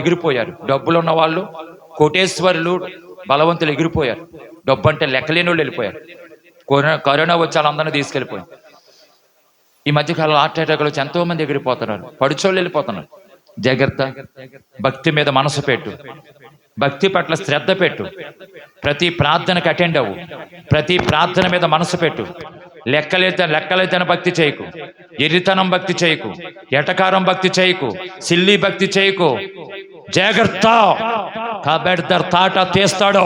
ఎగిరిపోయారు. డబ్బులు ఉన్న వాళ్ళు, కోటేశ్వరులు, బలవంతులు ఎగిరిపోయారు. డబ్బు అంటే లెక్కలేని వాళ్ళు వెళ్ళిపోయారు. కరోనా వచ్చి వాళ్ళందరినీ తీసుకెళ్ళిపోయారు. ఈ మధ్యకాలంలో హార్ట్ అటాక్లు వచ్చి ఎంతో మంది ఎగిరిపోతున్నారు. పడుచోళ్ళు వెళ్ళిపోతున్నారు. జాగ్రత్త. భక్తి మీద మనసు పెట్టు, భక్తి పట్ల శ్రద్ధ పెట్టు, ప్రతి ప్రార్థనకు అటెండ్ అవ్వు, ప్రతి ప్రార్థన మీద మనసు పెట్టు. లెక్కలైతే భక్తి చేయకు, ఎర్రితనం భక్తి చేయకు, ఎటకారం భక్తి చేయకు, సిల్లి భక్తి చేయకు. జాగ్రత్త, కాబెడతారు తాట తీస్తాడు.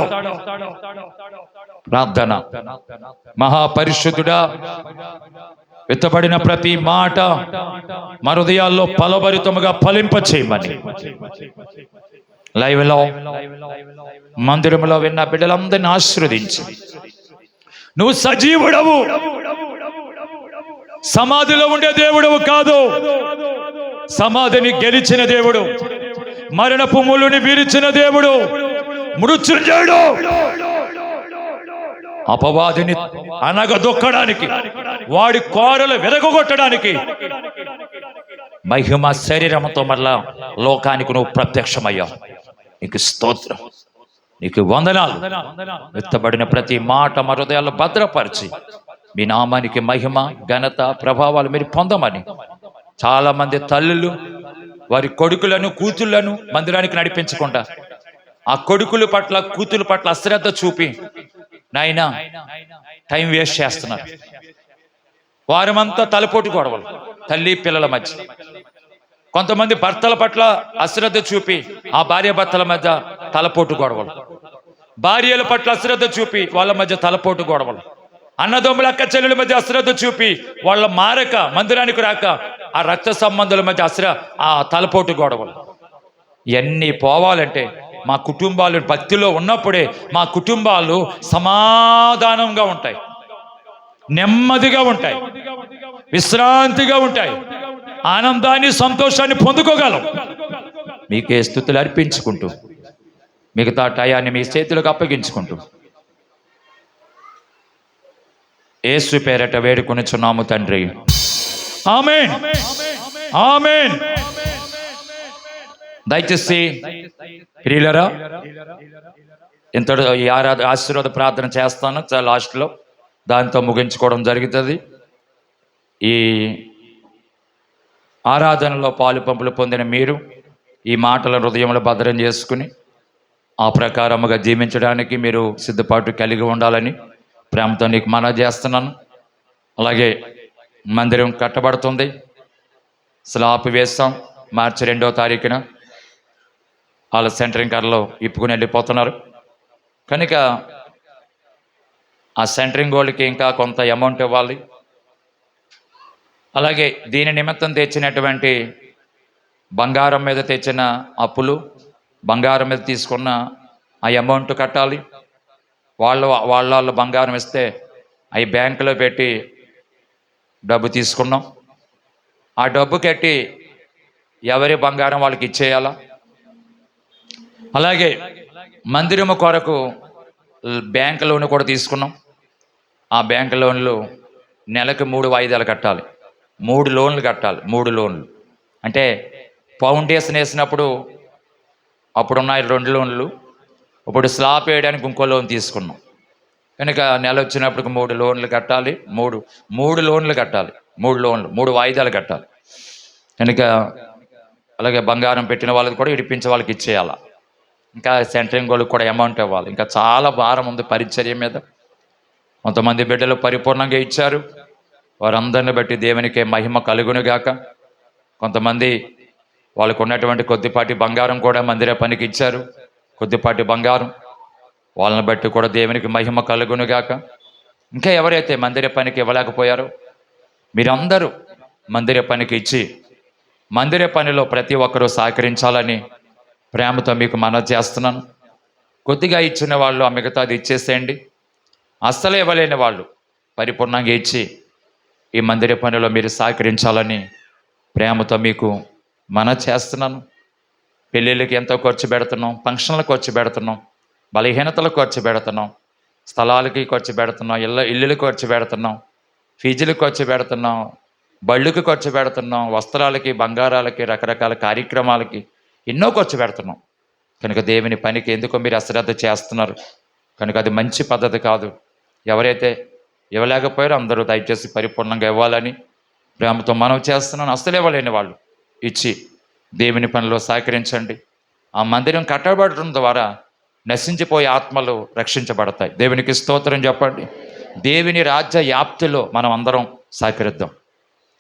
ప్రార్థన. మహాపరిశుద్ధుడా, విత్తబడిన ప్రతి మాట మా హృదయాల్లో ఫలభరితముగా ఫలింప చేయమని లైవ్లో మందిరంలో విన్న బిడ్డలందరినీ ఆశీర్వదించి, నువ్వు సజీవుడవు, సమాధిలో ఉండే దేవుడవు కాదు, సమాధిని గెలిచిన దేవుడు, మరణపు ముళ్ళుని విరిచిన దేవుడు, మృత్యుంజయుడు. అపవాదిని అనగదొక్కడానికి, వాడి కోరలు విరగొట్టడానికి మహిమ శరీరంతో మరలా లోకానికి నువ్వు ప్రత్యక్షమయ్యావు. నీకు స్తోత్రం, నీకు వందనాలు. విత్తబడిన ప్రతి మాట మా హృదయాల్లో భద్రపరిచి మీ నామానికి మహిమ, ఘనత, ప్రభావాలు మీరు పొందమని చాలా మంది తల్లులు వారి కొడుకులను, కూతుళ్లను మందిరానికి నడిపించకుండా ఆ కొడుకుల పట్ల, కూతుల పట్ల అశ్రద్ధ చూపి నాయనా టైం వేస్ట్ చేస్తున్నారు. వారమంతా తలపోటు గొడవలు తల్లి పిల్లల మధ్య. కొంతమంది భర్తల పట్ల అశ్రద్ధ చూపి ఆ భార్య భర్తల మధ్య తలపోటు గొడవలు, భార్యల పట్ల అశ్రద్ధ చూపి వాళ్ళ మధ్య తలపోటు గొడవలు, అన్నదమ్ముల అక్క చెల్లెల మధ్య అశ్రద్ధ చూపి వాళ్ళ మారక మందిరానికి రాక ఆ రక్త సంబంధుల మధ్య ఆ తలపోటు గొడవలు. ఇవన్నీ పోవాలంటే మా కుటుంబాలు భక్తిలో ఉన్నప్పుడే మా కుటుంబాలు సమాధానంగా ఉంటాయి, నెమ్మదిగా ఉంటాయి, విశ్రాంతిగా ఉంటాయి, ఆనందాన్ని, సంతోషాన్ని పొందుకోగలం. మీకే స్తుతులు అర్పించుకుంటూ మిగతా టయాన్ని మీ చేతులకు అప్పగించుకుంటూ యేసు పేరట వేడుకొనుచున్నాము తండ్రి. ఆమేన్, ఆమేన్. దయచేసి ప్రియులారా, ఇంతటి ఆశీర్వాద ప్రార్థన చేస్తాను లాస్ట్లో, దాంతో ముగించుకోవడం జరుగుతుంది. ఈ ఆరాధనలో పాలు పంపులు పొందిన మీరు ఈ మాటల హృదయంలో భద్రం చేసుకుని ఆ ప్రకారముగా జీవించడానికి మీరు సిద్ధపాటు కలిగి ఉండాలని ప్రేమతో నీకు మనవి చేస్తున్నాను. అలాగే మందిరం కట్టబడుతుంది, స్లాబ్ వేస్తాం. మార్చి 2వ తారీఖున వాళ్ళ సెంటరింగ్ కార్లో ఇప్పుకుని వెళ్ళిపోతున్నారు కనుక ఆ సెంటరింగ్ వాళ్ళకి ఇంకా కొంత అమౌంట్ ఇవ్వాలి. అలాగే దీని నిమిత్తం తెచ్చినటువంటి బంగారం మీద తెచ్చిన అప్పులు, బంగారం మీద తీసుకున్న ఆ అమౌంట్ కట్టాలి. వాళ్ళ బంగారం ఇస్తే అవి బ్యాంకులో పెట్టి డబ్బు తీసుకున్నాం. ఆ డబ్బు కట్టి ఎవరి బంగారం వాళ్ళకి ఇచ్చేయాలా. అలాగే మందిరము కొరకు బ్యాంక్ లోన్ కూడా తీసుకున్నాం. ఆ బ్యాంక్ లోన్లు నెలకు 3 వాయిదాలు కట్టాలి. 3 లోన్లు కట్టాలి. 3 లోన్లు అంటే ఫౌండేషన్ వేసినప్పుడు అప్పుడున్నాయి 2 లోన్లు, ఇప్పుడు స్లాబ్ వేయడానికి ఇంకో లోన్ తీసుకున్నాం కనుక నెల వచ్చినప్పుడు 3 లోన్లు కట్టాలి. 3 లోన్లు కట్టాలి. 3 లోన్లు 3 వాయిదాలు కట్టాలి కనుక అలాగే బంగారం పెట్టిన వాళ్ళకి కూడా ఇడిపించే వాళ్ళకి ఇచ్చేయాలి. ఇంకా సెంటరింగ్ వాళ్ళకి కూడా అమౌంట్ ఇవ్వాలి. ఇంకా చాలా భారం ఉంది పరిచర్య మీద. కొంతమంది బిడ్డలు పరిపూర్ణంగా ఇచ్చారు, వారందరిని బట్టి దేవునికే మహిమ కలుగునుగాక. కొంతమంది వాళ్ళకు ఉన్నటువంటి కొద్దిపాటి బంగారం కూడా మందిర పనికి ఇచ్చారు, కొద్దిపాటి బంగారం, వాళ్ళని బట్టి కూడా దేవునికి మహిమ కలుగునుగాక. ఇంకా ఎవరైతే మందిర పనికి ఇవ్వలేకపోయారో మీరందరూ మందిర పనికి ఇచ్చి మందిర పనిలో ప్రతి ఒక్కరూ సహకరించాలని ప్రేమతో మీకు మనవి చేస్తున్నాను. కొద్దిగా ఇచ్చిన వాళ్ళు ఆ మిగతాది ఇచ్చేసేయండి. అస్సలు ఇవ్వలేని వాళ్ళు పరిపూర్ణంగా ఇచ్చి ఈ మందిర పనిలో మీరు సహకరించాలని ప్రేమతో మీకు మనవి చేస్తున్నాను. పెళ్ళిళ్ళకి ఎంతో ఖర్చు పెడుతున్నాం, ఫంక్షన్లకు ఖర్చు పెడుతున్నాం, బలహీనతలకు ఖర్చు పెడుతున్నాం, స్థలాలకి ఖర్చు పెడుతున్నాం, ఇల్లులకు ఖర్చు పెడుతున్నాం, ఫీజులకు ఖర్చు పెడుతున్నాం, బళ్ళుకి ఖర్చు పెడుతున్నాం, వస్త్రాలకి, బంగారాలకి, రకరకాల కార్యక్రమాలకి ఎన్నో ఖర్చు పెడుతున్నాం. కనుక దేవుని పనికి ఎందుకో మీరు అశ్రద్ధ చేస్తున్నారు. కనుక అది మంచి పద్ధతి కాదు. ఎవరైతే ఇవ్వలేకపోయారో అందరూ దయచేసి పరిపూర్ణంగా ఇవ్వాలని ప్రేమతో మనవి చేస్తున్నాను. అసలు ఇవ్వలేని వాళ్ళు ఇచ్చి దేవుని పనిలో సహకరించండి. ఆ మందిరం కట్టబడటం ద్వారా నశించిపోయే ఆత్మలు రక్షించబడతాయి. దేవునికి స్తోత్రం చెప్పండి. దేవుని రాజ్య వ్యాప్తిలో మనం అందరం సహకరిద్దాం.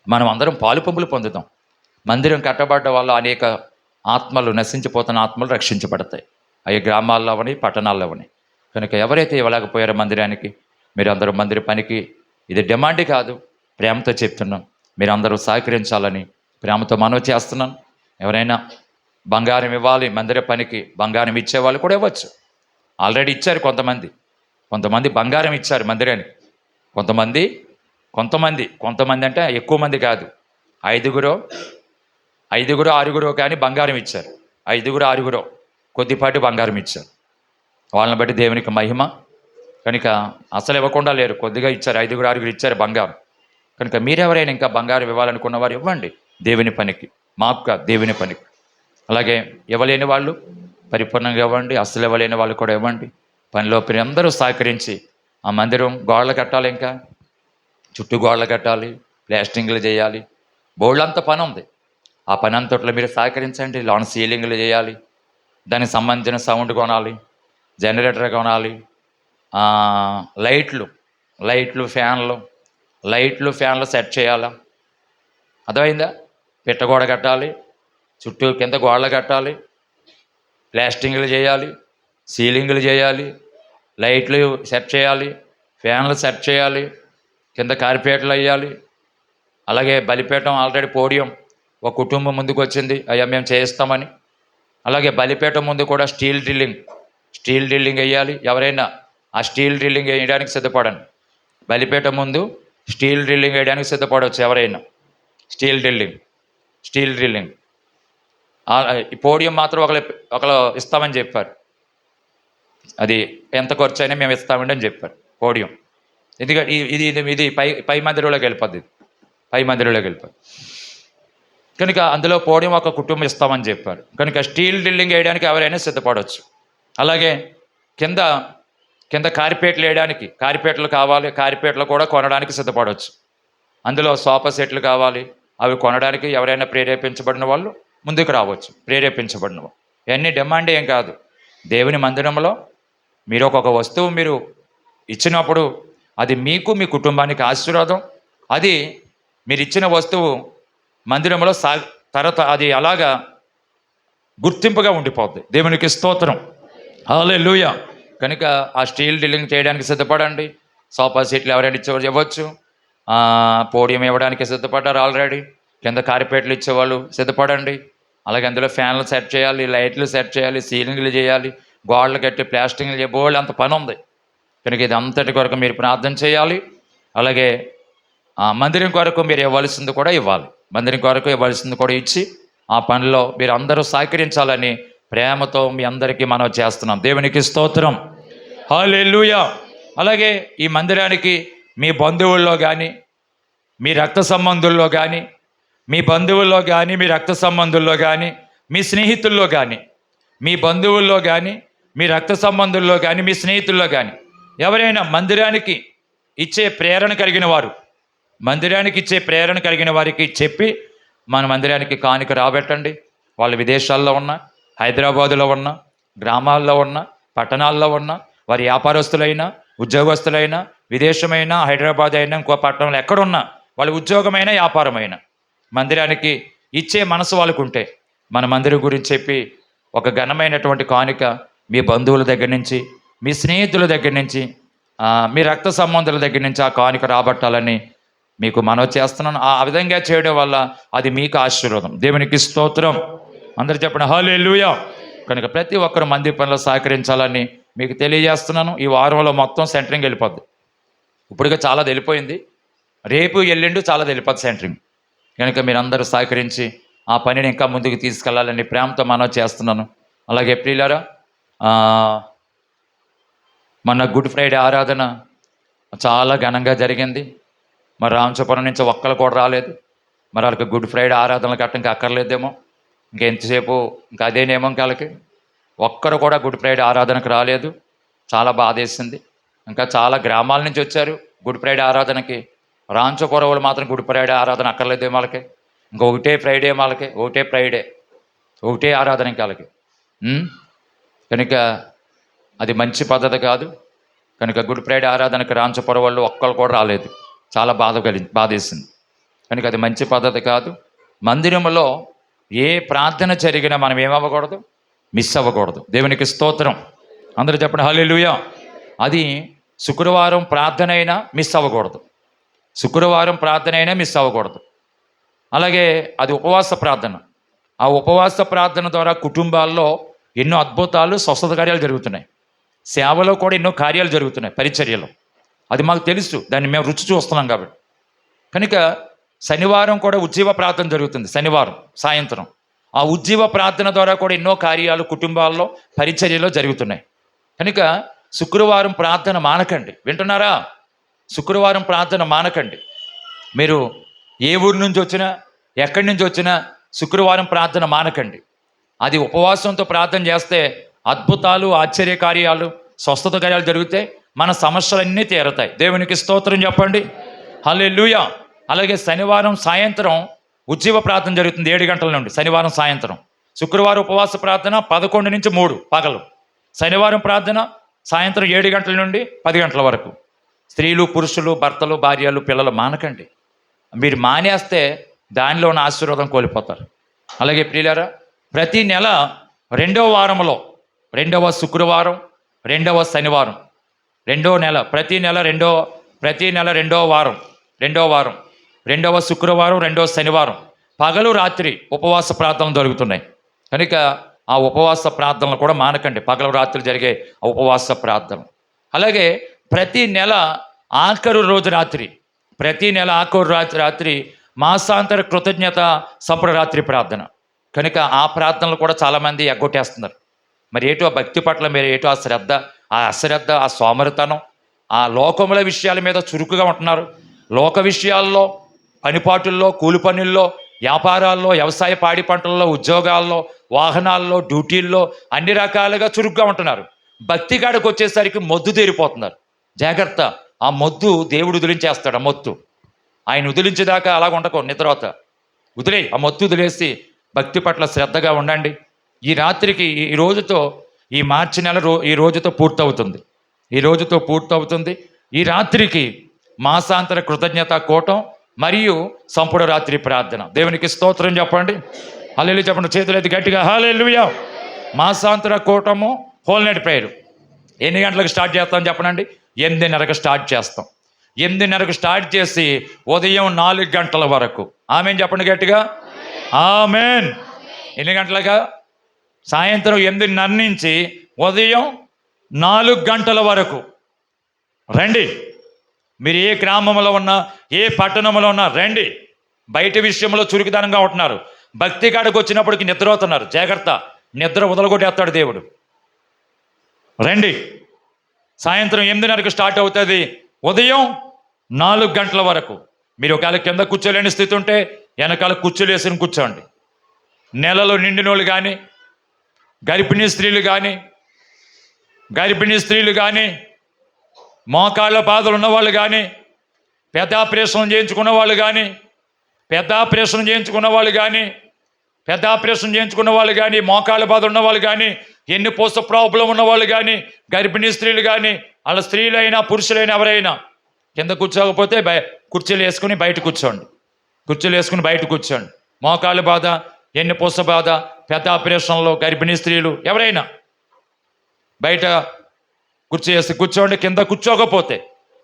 మనం అందరం పాలుపంపులు పొందుదాం. మందిరం కట్టబడ్డ వల్ల అనేక ఆత్మలు, నశించిపోతున్న ఆత్మలు రక్షించబడతాయి. అవి గ్రామాల్లో అవని, పట్టణాల్లో అవని. కనుక ఎవరైతే ఇవ్వలేకపోయారో మందిరానికి, మీరు అందరూ మందిర పనికి, ఇది డిమాండ్ కాదు, ప్రేమతో చెప్తున్నాం, మీరు అందరూ సహకరించాలని ప్రేమతో మనవి చేస్తున్నాను. ఎవరైనా బంగారం ఇవ్వాలి మందిర పనికి, బంగారం ఇచ్చేవాళ్ళు కూడా ఇవ్వచ్చు. ఆల్రెడీ ఇచ్చారు కొంతమంది బంగారం ఇచ్చారు మందిరానికి. కొంతమంది అంటే ఎక్కువ మంది కాదు, ఐదుగురు ఆరుగురు కానీ బంగారం ఇచ్చారు. 5-6 కొద్దిపాటి బంగారం ఇచ్చారు. వాళ్ళని బట్టి దేవునికి మహిమ. కనుక అసలు ఇవ్వకుండా లేరు, కొద్దిగా ఇచ్చారు. 5-6 ఇచ్చారు బంగారం. కనుక మీరెవరైనా ఇంకా బంగారం ఇవ్వాలనుకున్న వారు ఇవ్వండి దేవుని పనికి, మాకు కాదు, దేవుని పనికి. అలాగే ఇవ్వలేని వాళ్ళు పరిపూర్ణంగా ఇవ్వండి. అసలు ఇవ్వలేని వాళ్ళు కూడా ఇవ్వండి. పనిలో అందరూ సహకరించి ఆ మందిరం గోడలు కట్టాలి, ఇంకా చుట్టూ గోడలు కట్టాలి, ప్లాస్టింగ్లు చేయాలి, బోర్డులంతా పని ఉంది. ఆ పని అంతట్లో మీరు సహకరించండి. లాన్ సీలింగ్లు చేయాలి, దానికి సంబంధించిన సౌండ్ కొనాలి, జనరేటర్ కొనాలి, లైట్లు ఫ్యాన్లు సెట్ చేయాలా, అర్థమైందా? పిట్టగోడ కట్టాలి, చుట్టూ కింద గోడలు కట్టాలి, ప్లాస్టింగ్లు చేయాలి, సీలింగ్లు చేయాలి, లైట్లు సెట్ చేయాలి, ఫ్యాన్లు సెట్ చేయాలి, కింద కార్పెట్లు వేయాలి. అలాగే బలిపీఠం ఆల్రెడీ పోడియం ఒక కుటుంబం ముందుకు వచ్చింది, అయ్యా మేము చేయిస్తామని. అలాగే బలిపీఠం ముందు కూడా స్టీల్ డ్రిల్లింగ్ వేయాలి. ఎవరైనా ఆ స్టీల్ డ్రిల్లింగ్ వేయడానికి సిద్ధపడండి. బలిపీఠం ముందు స్టీల్ డ్రిల్లింగ్ వేయడానికి సిద్ధపడవచ్చు ఎవరైనా. స్టీల్ డ్రిల్లింగ్ ఈ పోడియం మాత్రం ఒకళ్ళు ఇస్తామని చెప్పారు. అది ఎంత ఖర్చు అయినా మేము ఇస్తామండి అని చెప్పారు పోడియం. ఎందుకంటే ఇది పై మందిరంలోకి వెళ్ళిపోద్ది, కనుక అందులో పోడియం ఒక కుటుంబం ఇస్తామని చెప్పారు. కనుక స్టీల్ డ్రిల్లింగ్ వేయడానికి ఎవరైనా సిద్ధపడవచ్చు. అలాగే కింద కార్పెట్లు వేయడానికి కార్పెట్లు కావాలి, కార్పెట్లు కూడా కొనడానికి సిద్ధపడవచ్చు. అందులో సోఫా సెట్లు కావాలి, అవి కొనడానికి ఎవరైనా ప్రేరేపించబడిన వాళ్ళు ముందుకు రావచ్చు. ప్రేరేపించబడిన వాళ్ళు ఇవన్నీ డిమాండ్ ఏం కాదు. దేవుని మందిరంలో మీరు ఒక్కొక్క వస్తువు మీరు ఇచ్చినప్పుడు అది మీకు, మీ కుటుంబానికి ఆశీర్వాదం. అది మీరు ఇచ్చిన వస్తువు మందిరంలో అది అలాగా గుర్తింపుగా ఉండిపోద్ది. దేవునికి స్తోత్రం, హల్లెలూయా. కనుక ఆ స్టీల్ డ్రిల్లింగ్ చేయడానికి సిద్ధపడండి. సోఫా సెట్లు ఎవరైనా ఇచ్చేవాళ్ళు ఇవ్వచ్చు. పోడియం ఇవ్వడానికి సిద్ధపడ్డారు ఆల్రెడీ. కింద కార్పెట్లు ఇచ్చేవాళ్ళు సిద్ధపడండి. అలాగే అందులో ఫ్యాన్లు సెట్ చేయాలి, లైట్లు సెట్ చేయాలి, సీలింగ్లు చేయాలి, గోడలు కట్టి ప్లాస్టింగ్లు చేయబోళ్ళు, అంత పని ఉంది. కనుక ఇది అంతటి కొరకు మీరు ప్రార్థన చేయాలి. అలాగే మందిరం కొరకు మీరు ఇవ్వాల్సింది కూడా ఇవ్వాలి. మందిరం కొరకు ఇవ్వాల్సింది కూడా ఇచ్చి ఆ పనిలో మీరు అందరూ సహకరించాలని ప్రేమతో మీ అందరికీ మనం చేస్తున్నాం. దేవునికి స్తోత్రం, హల్లెలూయా. అలాగే ఈ మందిరానికి మీ బంధువుల్లో కానీ, మీ రక్త సంబంధుల్లో కానీ, మీ రక్త సంబంధుల్లో కానీ, మీ స్నేహితుల్లో కానీ, మీ బంధువుల్లో కానీ, మీ రక్త సంబంధుల్లో కానీ, మీ స్నేహితుల్లో కానీ ఎవరైనా మందిరానికి ఇచ్చే ప్రేరణ కలిగిన వారికి చెప్పి మన మందిరానికి కానుక రాబెట్టండి. వాళ్ళు విదేశాల్లో ఉన్న, హైదరాబాదులో ఉన్న, గ్రామాల్లో ఉన్న, పట్టణాల్లో ఉన్న, వారి వ్యాపారస్తులైనా, ఉద్యోగస్తులైనా, విదేశమైనా, హైదరాబాద్ అయినా, ఇంకో పట్టణంలో ఎక్కడున్నా, వాళ్ళ ఉద్యోగమైన, వ్యాపారమైన మందిరానికి ఇచ్చే మనసు వాళ్ళకుంటే మన మందిరం గురించి చెప్పి ఒక ఘనమైనటువంటి కానుక మీ బంధువుల దగ్గర నుంచి, మీ స్నేహితుల దగ్గర నుంచి, మీ రక్త సంబంధుల దగ్గర నుంచి ఆ కానుక రాబట్టాలని మీకు మనవి చేస్తున్నాను. ఆ విధంగా చేయడం వల్ల అది మీకు ఆశీర్వాదం. దేవునికి స్తోత్రం. అందరూ చెప్పండి హల్లెలూయా. కనుక ప్రతి ఒక్కరు మందిర పనిలో సహకరించాలని మీకు తెలియజేస్తున్నాను. ఈ వారంలో మొత్తం సెంటరింగ్ వెళ్ళిపోద్ది. ఇప్పటికే చాలా వెళ్ళిపోయింది, రేపు ఎల్లుండి చాలా వెళ్ళిపోద్ది సెంటరింగ్. కనుక మీరందరూ సహకరించి ఆ పనిని ఇంకా ముందుకు తీసుకెళ్లాలని ప్రేమతో మనవి చేస్తున్నాను. అలాగే ప్రియులారా, మన గుడ్ ఫ్రైడే ఆరాధన చాలా ఘనంగా జరిగింది. మరి రామచపురం నుంచి ఒక్కరు కూడా రాలేదు. మరి వాళ్ళకి గుడ్ ఫ్రైడే ఆరాధనలు కట్టడానికి అక్కర్లేదేమో. ఇంకెంతసేపు ఇంకా అదే నియమం కాలకి ఒక్కరు కూడా గుడ్ ఫ్రైడే ఆరాధనకు రాలేదు. చాలా బాధేసింది. ఇంకా చాలా గ్రామాల నుంచి వచ్చారు గుడ్ ఫ్రైడే ఆరాధనకి. రాంచపురవులు మాత్రం గుడ్ ఫ్రైడే ఆరాధన అక్కర్లేదు వాళ్ళకి. ఇంకా ఒకటే ఫ్రైడే వాళ్ళకి, ఒకటే ఫ్రైడే, ఒకటే ఆరాధన ఇంకా వాళ్ళకి. కనుక అది మంచి పద్ధతి కాదు. కనుక గుడ్ ఫ్రైడే ఆరాధనకి రాంచపురం వాళ్ళు ఒక్కరు కూడా రాలేదు. చాలా బాధేసింది. కనుక అది మంచి పద్ధతి కాదు. మందిరంలో ఏ ప్రార్థన జరిగినా మనం ఏమవ్వకూడదు, మిస్ అవ్వకూడదు. దేవునికి స్తోత్రం. అందరూ చెప్పండి హల్లెలూయా. అది శుక్రవారం ప్రార్థన అయినా మిస్ అవ్వకూడదు. శుక్రవారం ప్రార్థన అయినా మిస్ అవ్వకూడదు. అలాగే అది ఉపవాస ప్రార్థన. ఆ ఉపవాస ప్రార్థన ద్వారా కుటుంబాల్లో ఎన్నో అద్భుతాలు, స్వస్థత కార్యాలు జరుగుతున్నాయి. సేవలో కూడా ఎన్నో కార్యాలు జరుగుతున్నాయి, పరిచర్యలో. అది మాకు తెలుసు, దాన్ని మేము రుచి చూస్తున్నాం కాబట్టి. కనుక శనివారం కూడా ఉజ్జీవ ప్రార్థన జరుగుతుంది. శనివారం సాయంత్రం ఆ ఉజ్జీవ ప్రార్థన ద్వారా కూడా ఎన్నో కార్యాలు కుటుంబాల్లో, పరిచర్యలో జరుగుతున్నాయి. కనుక శుక్రవారం ప్రార్థన మానకండి. వింటున్నారా? శుక్రవారం ప్రార్థన మానకండి. మీరు ఏ ఊరి నుంచి వచ్చినా, ఎక్కడి నుంచి వచ్చినా శుక్రవారం ప్రార్థన మానకండి. అది ఉపవాసంతో ప్రార్థన చేస్తే అద్భుతాలు, ఆశ్చర్య కార్యాలు, స్వస్థత కార్యాలు జరుగుతాయి. మన సమస్యలన్నీ తీరతాయి. దేవునికి స్తోత్రం చెప్పండి హల్లెలూయా. అలాగే శనివారం సాయంత్రం ఉజ్జీవ ప్రార్థన జరుగుతుంది 7 గంటల నుండి. శనివారం సాయంత్రం. శుక్రవారం ఉపవాస ప్రార్థన 11 నుంచి 3 పగలు. శనివారం ప్రార్థన సాయంత్రం 7 గంటల నుండి 10 గంటల వరకు. స్త్రీలు, పురుషులు, భర్తలు, భార్యలు, పిల్లలు మానకండి. మీరు మానేస్తే దానిలో ఉన్న ఆశీర్వాదం కోల్పోతారు. అలాగే ప్రియులారా, ప్రతి నెల 2వ వారంలో, 2వ శుక్రవారం, 2వ శనివారం, 2వ నెల, ప్రతి నెల 2వ వారం, 2వ శుక్రవారం, 2వ శనివారం పగలు రాత్రి ఉపవాస ప్రార్థనలు జరుగుతున్నాయి. కనుక ఆ ఉపవాస ప్రార్థనలు కూడా మానకండి. పగలు రాత్రి జరిగే ఉపవాస ప్రార్థన. అలాగే ప్రతి నెల ఆఖరు రోజు రాత్రి, ప్రతి నెల ఆఖరు రాత్రి మాసాంతర కృతజ్ఞత సంప్రరాత్రి ప్రార్థన. కనుక ఆ ప్రార్థనలు కూడా చాలామంది ఎగ్గొట్టేస్తున్నారు. మరి ఏటో ఆ భక్తి పట్ల మీరు ఏటో ఆ శ్రద్ధ, ఆ అశ్రద్ధ, ఆ సోమరితనం, ఆ లోకముల విషయాల మీద చురుకుగా ఉంటున్నారు. లోక విషయాల్లో, పనిపాటుల్లో, కూలి పనుల్లో, వ్యాపారాల్లో, వ్యవసాయ పాడి పంటల్లో, ఉద్యోగాల్లో, వాహనాల్లో, డ్యూటీల్లో అన్ని రకాలుగా చురుగ్గా ఉంటున్నారు. భక్తి కాడికి వచ్చేసరికి మొద్దు తీరిపోతున్నారు. జాగ్రత్త, ఆ మొద్దు దేవుడు వదిలించేస్తాడు. ఆ మొత్తు ఆయన వదిలించేదాకా అలాగ ఉండకో, నిద్రవత వదిలే, ఆ మొత్తు వదిలేసి భక్తి పట్ల శ్రద్ధగా ఉండండి. ఈ రాత్రికి, ఈ రోజుతో, ఈ మార్చి నెల ఈ రోజుతో పూర్తవుతుంది. ఈ రోజుతో పూర్తవుతుంది. ఈ రాత్రికి మాసాంతర కృతజ్ఞత కూటం మరియు సంపూర్ణ రాత్రి ప్రార్థన. దేవునికి స్తోత్రం చెప్పండి హల్లెలూయా. చెప్పండి చేతులైతే గట్టిగా హల్లెలూయా. మాసాంతర కూటము హోల్ నైట్ ప్రేయర్ ఎన్ని గంటలకు స్టార్ట్ చేస్తాం చెప్పనండి? 8:30కు స్టార్ట్ చేస్తాం. 8:30కు స్టార్ట్ చేసి ఉదయం 4 గంటల వరకు. ఆమేన్ చెప్పండి గట్టిగా. ఆమేన్. ఎన్ని గంటలుగా? సాయంత్రం 8:30 నుంచి ఉదయం 4 గంటల వరకు రండి. మీరు ఏ గ్రామంలో ఉన్నా, ఏ పట్టణంలో ఉన్నా రండి. బయట విషయంలో చురుకుదనంగా ఉంటున్నారు, భక్తి కాడికి వచ్చినప్పటికి నిద్ర అవుతున్నారు. జాగ్రత్త, నిద్ర వదలగొట్టేస్తాడు దేవుడు. రండి. సాయంత్రం 8:30కు స్టార్ట్ అవుతుంది, ఉదయం 4 గంటల వరకు. మీరు ఒకవేళ కింద కూర్చోలేని స్థితి ఉంటే వెనకాల కుర్చీలు వేసుకుని కూర్చోండి. నెలలో నిండినోళ్ళు కానీ, గర్భిణీ స్త్రీలు కానీ, మోకాళ్ళ బాధలు ఉన్నవాళ్ళు కానీ, పెద్ద ఆపరేషన్ చేయించుకున్న వాళ్ళు కానీ, మోకాళ్ళ బాధ ఉన్నవాళ్ళు కానీ, ఎన్నిపోస ప్రాబ్లం ఉన్నవాళ్ళు కానీ, గర్భిణీ స్త్రీలు కానీ, వాళ్ళ స్త్రీలైనా పురుషులైనా ఎవరైనా కింద కూర్చోకపోతే కుర్చీలు వేసుకుని బయట కూర్చోండి. మోకాళ్ళ బాధ, ఎన్నిపోస బాధ, పెద్ద ఆపరేషన్లో గర్భిణీ స్త్రీలు ఎవరైనా బయట కుర్చీ వేసి కూర్చోండి. కింద కూర్చోకపోతే,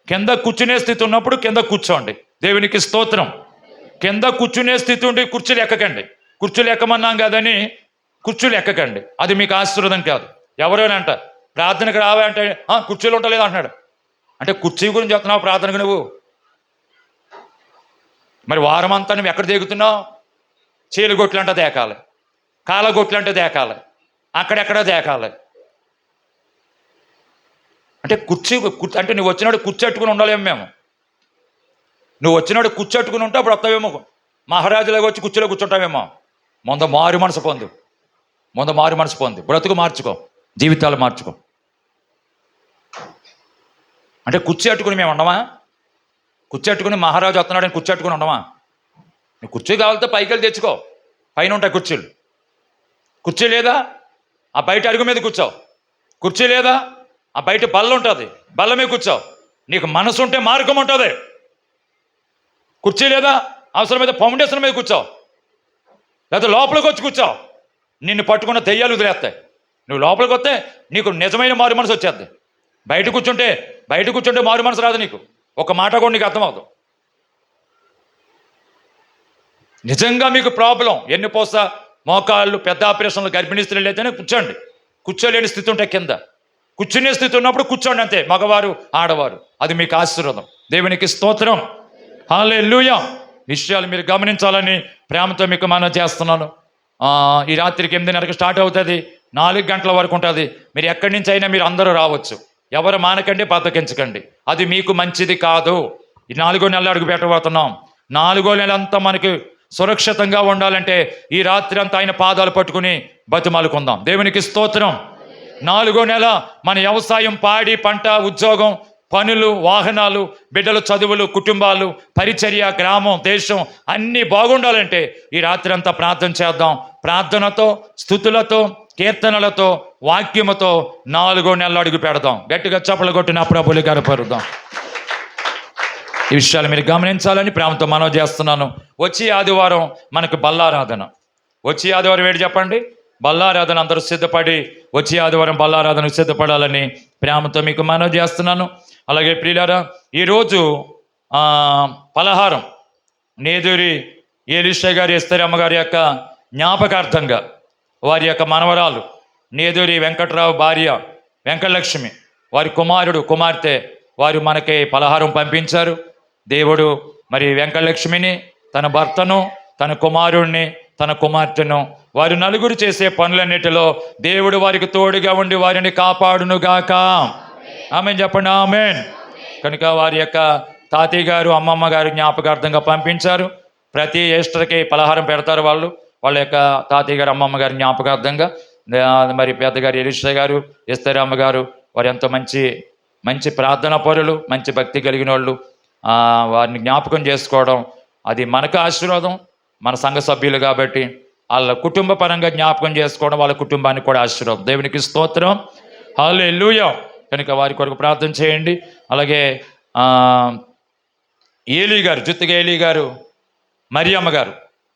కింద కూర్చునే స్థితి ఉన్నప్పుడు కింద కూర్చోండి. దేవునికి స్తోత్రం. కింద కూర్చునే స్థితి ఉండి కుర్చీలు ఎక్కకండి. కుర్చీలు ఎక్కమన్నాం కదని కుర్చీలు ఎక్కకండి. అది మీకు ఆశీర్వాదం కాదు. ఎవరైనా అంట ప్రార్థనకు రావా అంటే కుర్చీలు ఉండలేదు అంటున్నాడు. అంటే కుర్చీ గురించి చెప్తున్నావు ప్రార్థనకు నువ్వు? మరి వారం అంతా నువ్వు ఎక్కడ దేగుతున్నావు? చీలగొట్లంటే దేకాలి, కాలగొట్లంటే దేకాలి, అక్కడెక్కడ దేకాలి. అంటే అంటే నువ్వు వచ్చినాడు కూర్చెట్టుకుని ఉండాలేమో మేము. నువ్వు వచ్చినాడు కూర్చెట్టుకుని ఉంటే అప్పుడు వస్తావేమో, మహారాజులాగా వచ్చి కుర్చీలో కూర్చుంటావేమో. ముందు మారు మనసు పొందు, ముందు మారు మనసు పొందు, బ్రతుకు మార్చుకో, జీవితాలు మార్చుకో. అంటే కుర్చీ మేము ఉండమా? కుర్చీ మహారాజు వస్తున్నాడని కుర్చీ ఉండమా? నువ్వు కుర్చీ కావాలితే పైకి వెళ్ళి తెచ్చుకో, పైన ఉంటాయి కుర్చీలు. కుర్చీ లేదా ఆ బయట అరుగు మీద కూర్చోవు. కుర్చీ లేదా ఆ బయట బల్ల ఉంటుంది, బల్ల మీద కూర్చోవు. నీకు మనసు ఉంటే మార్గం ఉంటుంది. కుర్చీ లేదా అవసరమైతే ఫౌండేషన్ మీద కూర్చోవు, లేదా లోపలికి వచ్చి కూర్చోవు. నిన్ను పట్టుకున్న దెయ్యాలు వదిలేస్తాయి. నువ్వు లోపలికి వస్తే నీకు నిజమైన మారు మనసు వచ్చేద్ది. బయట కూర్చుంటే మారు మనసు రాదు. నీకు ఒక మాట కూడా నీకు అర్థమవుతుంది. నిజంగా మీకు ప్రాబ్లం ఎన్నిపోస, మోకాళ్ళు, పెద్ద ఆపరేషన్లు, గర్భిణీ స్త్రీలు అయితేనే కూర్చోండి. కూర్చోలేని స్థితి ఉంటే కింద, కూర్చునే స్థితి ఉన్నప్పుడు కూర్చోండి అంతే, మగవారు ఆడవారు. అది మీకు ఆశీర్వాదం. దేవునికి స్తోత్రం, హల్లెలూయా. విషయాలు మీరు గమనించాలని ప్రేమతో మీకు మనం చేస్తున్నాను. ఈ రాత్రికి 8:30కి స్టార్ట్ అవుతుంది, 4 గంటల వరకు ఉంటుంది. మీరు ఎక్కడి నుంచి అయినా మీరు అందరూ రావచ్చు. ఎవరు మానకండి, బద్దకించకండి. అది మీకు మంచిది కాదు. ఈ 4వ నెల అడుగు పెట్టబోతున్నాం. 4వ నెల అంతా మనకి సురక్షితంగా ఉండాలంటే ఈ రాత్రి అంతా ఆయన పాదాలు పట్టుకుని బతిమాలుకుందాం. దేవునికి స్తోత్రం. 4వ నెల మన వ్యవసాయం, పాడి పంట, ఉద్యోగం, పనులు, వాహనాలు, బిడ్డల చదువులు, కుటుంబాలు, పరిచర్య, గ్రామం, దేశం అన్నీ బాగుండాలంటే ఈ రాత్రి అంతా ప్రార్థన చేద్దాం. ప్రార్థనతో, స్తుతులతో, కీర్తనలతో, వాక్యముతో 4వ నెలలో అడుగు పెడదాం. గట్టిగా చప్పలు కొట్టిన ప్రభువులు గనపరుద్దాం. ఈ విషయాలు మీరు గమనించాలని ప్రేమతో మనవి చేస్తున్నాను. వచ్చే ఆదివారం మనకు బల్లారాధన. వచ్చే ఆదివారం ఏంటి చెప్పండి? బల్లారాధన. అందరూ సిద్ధపడి వచ్చే ఆదివారం బల్లారాధనకు సిద్ధపడాలని ప్రేమతో మీకు మనవి చేస్తున్నాను. అలాగే ప్రియులారా, ఈరోజు పలహారం నేదూరి ఏలిషా గారి, ఎస్తేర్ అమ్మగారి యొక్క జ్ఞాపకార్థంగా వారి యొక్క మనవరాలు నేదూరి వెంకట్రావు భార్య వెంకటలక్ష్మి, వారి కుమారుడు, కుమార్తె వారు మనకి పలహారం పంపించారు. దేవుడు మరి వెంకటలక్ష్మిని, తన భర్తను, తన కుమారుణ్ణి, తన కుమార్తెను, వారు నలుగురు చేసే పనులన్నిటిలో దేవుడు వారికి తోడుగా ఉండి వారిని కాపాడునుగాక. ఆమేన్ చెప్పండి, ఆమేన్. కనుక వారి యొక్క తాతయ్య గారు, అమ్మమ్మ గారు జ్ఞాపకార్థంగా పంపించారు. ప్రతి ఈస్టర్కి పలహారం పెడతారు వాళ్ళు. వాళ్ళ యొక్క తాతయ్య గారు, అమ్మమ్మ గారి జ్ఞాపకార్థంగా. మరి పెద్దగారు ఎలీషా గారు, ఎస్తేర్ అమ్మ గారు వారు ఎంతో మంచి ప్రార్థనా పరులు, మంచి భక్తి కలిగిన వాళ్ళు. వారిని జ్ఞాపకం చేసుకోవడం అది మనకు ఆశీర్వాదం, మన సంఘ సభ్యులు కాబట్టి వాళ్ళ కుటుంబ పరంగా జ్ఞాపకం చేసుకోవడం వాళ్ళ కుటుంబానికి కూడా ఆశీర్వాదం. దేవునికి స్తోత్రం, హల్లెలూయా. కనుక వారి కొరకు ప్రార్థన చేయండి. అలాగే ఏలీ గారు, జుత్తుగా ఏలీ గారు, మరియమ్మ గారు,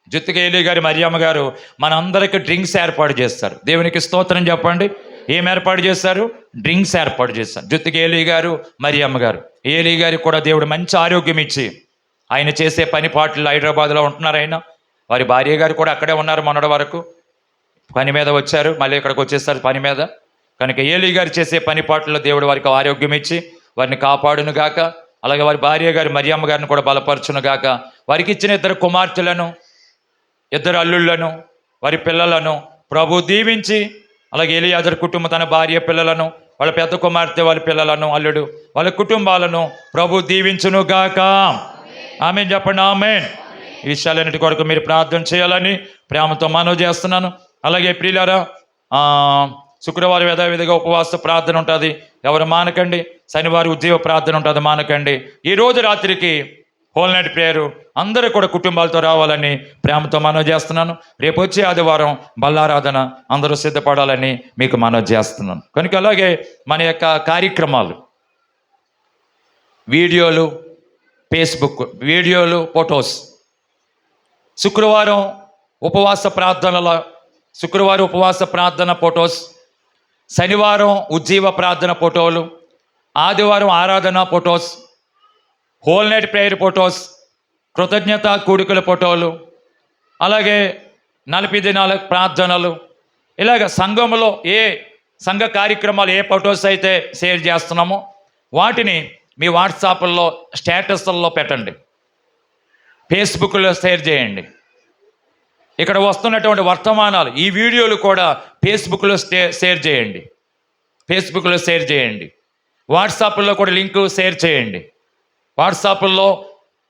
జుత్తుగా ఏలీ గారు, మరియమ్మ గారు మనందరికీ డ్రింక్స్ ఏర్పాటు చేస్తారు. దేవునికి స్తోత్రం చెప్పండి. ఏం ఏర్పాటు చేస్తారు? డ్రింక్స్ ఏర్పాటు చేస్తారు. జుత్తుగా ఏలీ గారు, మరియమ్మ గారు. ఏలీ గారికి కూడా దేవుడు మంచి ఆరోగ్యం ఇచ్చి ఆయన చేసే పని పాటలు హైదరాబాద్లో ఉంటున్నారు. ఆయన వారి భార్య గారు కూడా అక్కడే ఉన్నారు. మొన్నటి వరకు పని మీద వచ్చారు, మళ్ళీ ఇక్కడికి వచ్చేస్తారు పని మీద. కనుక ఏలీ గారు చేసే పని పాటల్లో దేవుడు వారికి ఆరోగ్యం ఇచ్చి వారిని కాపాడును గాక. అలాగే వారి భార్య గారు మరియమ్మ గారిని కూడా బలపరచును గాక. వారికి ఇచ్చిన 2 కుమార్తెలను, 2 అల్లుళ్లను, వారి పిల్లలను ప్రభు దీవించి, అలాగే ఎలియాజరు కుటుంబం తన భార్య, పిల్లలను, వాళ్ళ పెద్ద కుమార్తె, వాళ్ళ పిల్లలను, అల్లుడు, వాళ్ళ కుటుంబాలను ప్రభు దీవించును గాక. ఆమేన్ చెప్పండి, ఆమేన్. ఈ విషయాలన్నిటి కొరకు మీరు ప్రార్థన చేయాలని ప్రేమతో మనవి చేస్తున్నాను. అలాగే ప్రియులారా, శుక్రవారం యథావిధిగా ఉపవాస ప్రార్థన ఉంటుంది, ఎవరు మానకండి. శనివారం ఉద్యోగ ప్రార్థన ఉంటుంది, మానకండి. ఈరోజు రాత్రికి హోల్ నైట్ ప్రేయరు అందరూ కూడా కుటుంబాలతో రావాలని ప్రేమతో మనవి చేస్తున్నాను. రేపు వచ్చే ఆదివారం బల్లారాధన అందరూ సిద్ధపడాలని మీకు మనవి చేస్తున్నాను. కనుక అలాగే మన యొక్క కార్యక్రమాలు, వీడియోలు, ఫేస్బుక్ వీడియోలు, ఫొటోస్, శుక్రవారం ఉపవాస ప్రార్థన ఫొటోస్, శనివారం ఉజ్జీవ ప్రార్థన ఫోటోలు, ఆదివారం ఆరాధన photos, whole night prayer photos, కృతజ్ఞత కూడికల ఫోటోలు, అలాగే 40 దినాల ప్రార్థనలు, ఇలాగ సంఘంలో ఏ సంఘ కార్యక్రమాలు ఏ ఫొటోస్ అయితే షేర్ చేస్తున్నామో వాటిని మీ వాట్సాప్లో స్టేటస్ల్లో పెట్టండి, ఫేస్బుక్లో షేర్ చేయండి. ఇక్కడ వస్తున్నటువంటి వర్తమానాలు, ఈ వీడియోలు కూడా ఫేస్బుక్లో షేర్ చేయండి. వాట్సాప్లో కూడా లింకు షేర్ చేయండి. వాట్సాప్లో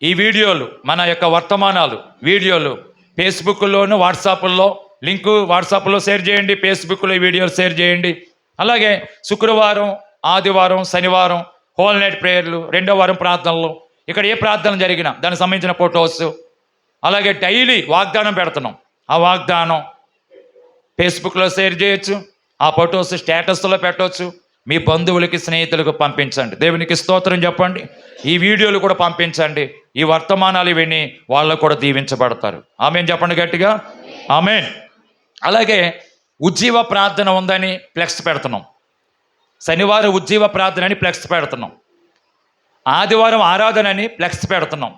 ఈ వీడియోలు, మన యొక్క వర్తమానాలు, వీడియోలు ఫేస్బుక్లోను వాట్సాప్లో లింకు వాట్సాప్లో షేర్ చేయండి, ఫేస్బుక్లో ఈ వీడియోలు షేర్ చేయండి. అలాగే శుక్రవారం, ఆదివారం, శనివారం హోల్ నైట్ ప్రేయర్లు, రెండో వారం ప్రార్థనలు, ఇక్కడ ఏ ప్రార్థన జరిగినా దానికి సంబంధించిన ఫొటోస్, అలాగే డైలీ వాగ్దానం పెడుతున్నాం. ఆ వాగ్దానం ఫేస్బుక్లో షేర్ చేయొచ్చు, ఆ ఫొటోస్ స్టేటస్లో పెట్టవచ్చు, మీ బంధువులకి స్నేహితులకు పంపించండి. దేవునికి స్తోత్రం చెప్పండి. ఈ వీడియోలు కూడా పంపించండి. ఈ వర్తమానాలు విని వాళ్ళు కూడా దీవించబడతారు. ఆమేన్ చెప్పండి గట్టిగా, ఆమేన్. అలాగే ఉజ్జీవ ప్రార్థన ఉందని ఫ్లెక్స్ పెడుతున్నాం. శనివారం ఉజ్జీవ ప్రార్థన అని ఫ్లెక్స్ పెడుతున్నాం. ఆదివారం ఆరాధన అని ఫ్లెక్స్ పెడుతున్నాం.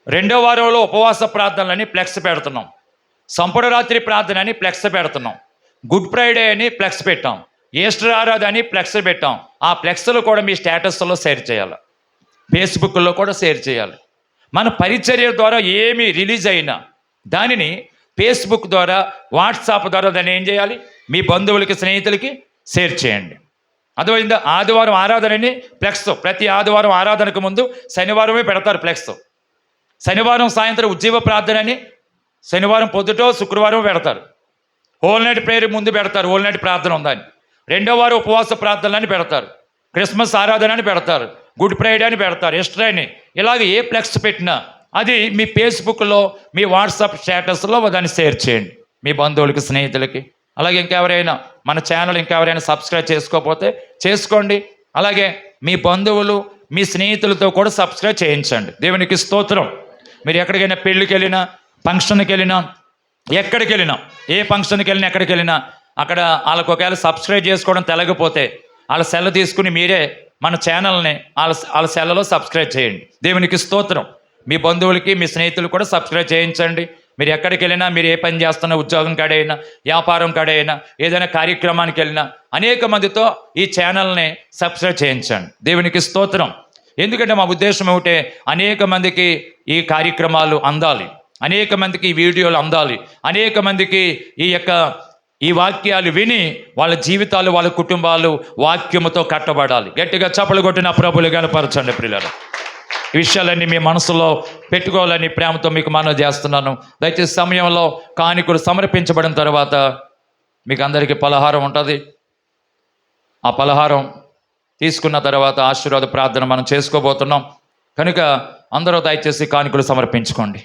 రెండో వారంలో ఉపవాస ప్రార్థనలని ఫ్లెక్స్ పెడుతున్నాం. సంపూర్ణ రాత్రి ప్రార్థన అని ఫ్లెక్స్ పెడుతున్నాం. గుడ్ ఫ్రైడే అని ఫ్లెక్స్ పెట్టాం. ఈస్టర్ ఆరాధన అని ఫ్లెక్స్ పెట్టాం. ఆ ఫ్లెక్స్లు కూడా మీ స్టేటస్లో షేర్ చేయాలి, ఫేస్బుక్లో కూడా షేర్ చేయాలి. మన పరిచర్య ద్వారా ఏమి రిలీజ్ అయినా దానిని ఫేస్బుక్ ద్వారా, వాట్సాప్ ద్వారా దాన్ని ఏం చేయాలి, మీ బంధువులకి స్నేహితులకి షేర్ చేయండి. అర్థమైందా? ఆదివారం ఆరాధనని ఫ్లెక్స్, ప్రతి ఆదివారం ఆరాధనకు ముందు శనివారమే పెడతారు ఫ్లెక్స్. శనివారం సాయంత్రం ఉజ్జీవ ప్రార్థనని శనివారం పొద్దుటో శుక్రవారం పెడతారు. హోల్ నైట్ ప్రేయర్ ముందు పెడతారు, హోల్ నైట్ ప్రార్థన ఉందని. రెండో వారం ఉపవాస ప్రార్థనలని పెడతారు, క్రిస్మస్ ఆరాధన అని పెడతారు, గుడ్ ఫ్రైడే అని పెడతారు, ఈస్టర్ అని. ఇలాగ ఏ ఫ్లెక్స్ పెట్టినా అది మీ ఫేస్బుక్లో, మీ వాట్సాప్ స్టేటస్లో దాన్ని షేర్ చేయండి మీ బంధువులకి, స్నేహితులకి. అలాగే ఇంకెవరైనా మన ఛానల్ ఇంకెవరైనా సబ్స్క్రైబ్ చేసుకోకపోతే చేసుకోండి. అలాగే మీ బంధువులు, మీ స్నేహితులతో కూడా సబ్స్క్రైబ్ చేయించండి. దేవునికి స్తోత్రం. మీరు ఎక్కడికైనా పెళ్ళికి వెళ్ళినా, ఫంక్షన్కి వెళ్ళినా, ఎక్కడికి వెళ్ళినా, ఏ ఫంక్షన్కి వెళ్ళినా, ఎక్కడికి వెళ్ళినా అక్కడ వాళ్ళకు ఒకవేళ సబ్స్క్రైబ్ చేసుకోవడం తెలకపోతే వాళ్ళ సెల్ తీసుకుని మీరే మన ఛానల్ని వాళ్ళ సెల్లో సబ్స్క్రైబ్ చేయండి. దేవునికి స్తోత్రం. మీ బంధువులకి, మీ స్నేహితులు కూడా సబ్స్క్రైబ్ చేయించండి. మీరు ఎక్కడికి వెళ్ళినా, మీరు ఏ పని చేస్తున్నా, ఉద్యోగం కాడైనా, వ్యాపారం కాడైనా, ఏదైనా కార్యక్రమానికి వెళ్ళినా అనేక మందితో ఈ ఛానల్ని సబ్స్క్రైబ్ చేయించండి. దేవునికి స్తోత్రం. ఎందుకంటే మా ఉద్దేశం ఏమిటే, అనేక మందికి ఈ కార్యక్రమాలు అందాలి, అనేక మందికి ఈ వీడియోలు అందాలి, అనేక మందికి ఈ వాక్యాలు విని వాళ్ళ జీవితాలు, వాళ్ళ కుటుంబాలు వాక్యముతో కట్టబడాలి. గట్టిగా చప్పలు కొట్టిన ప్రభులు కనపరచండి ప్రియులారా. ఈ విషయాలన్నీ మీ మనసులో పెట్టుకోవాలని ప్రేమతో మీకు మనవి చేస్తున్నాను. దయచేసి సమయంలో కానుకలు సమర్పించబడిన తర్వాత మీకు అందరికీ పలహారం ఉంటుంది. ఆ పలహారం తీసుకున్న తర్వాత ఆశీర్వాద ప్రార్థన మనం చేసుకోబోతున్నాం కనుక అందరూ దయచేసి కానుకలు సమర్పించుకోండి.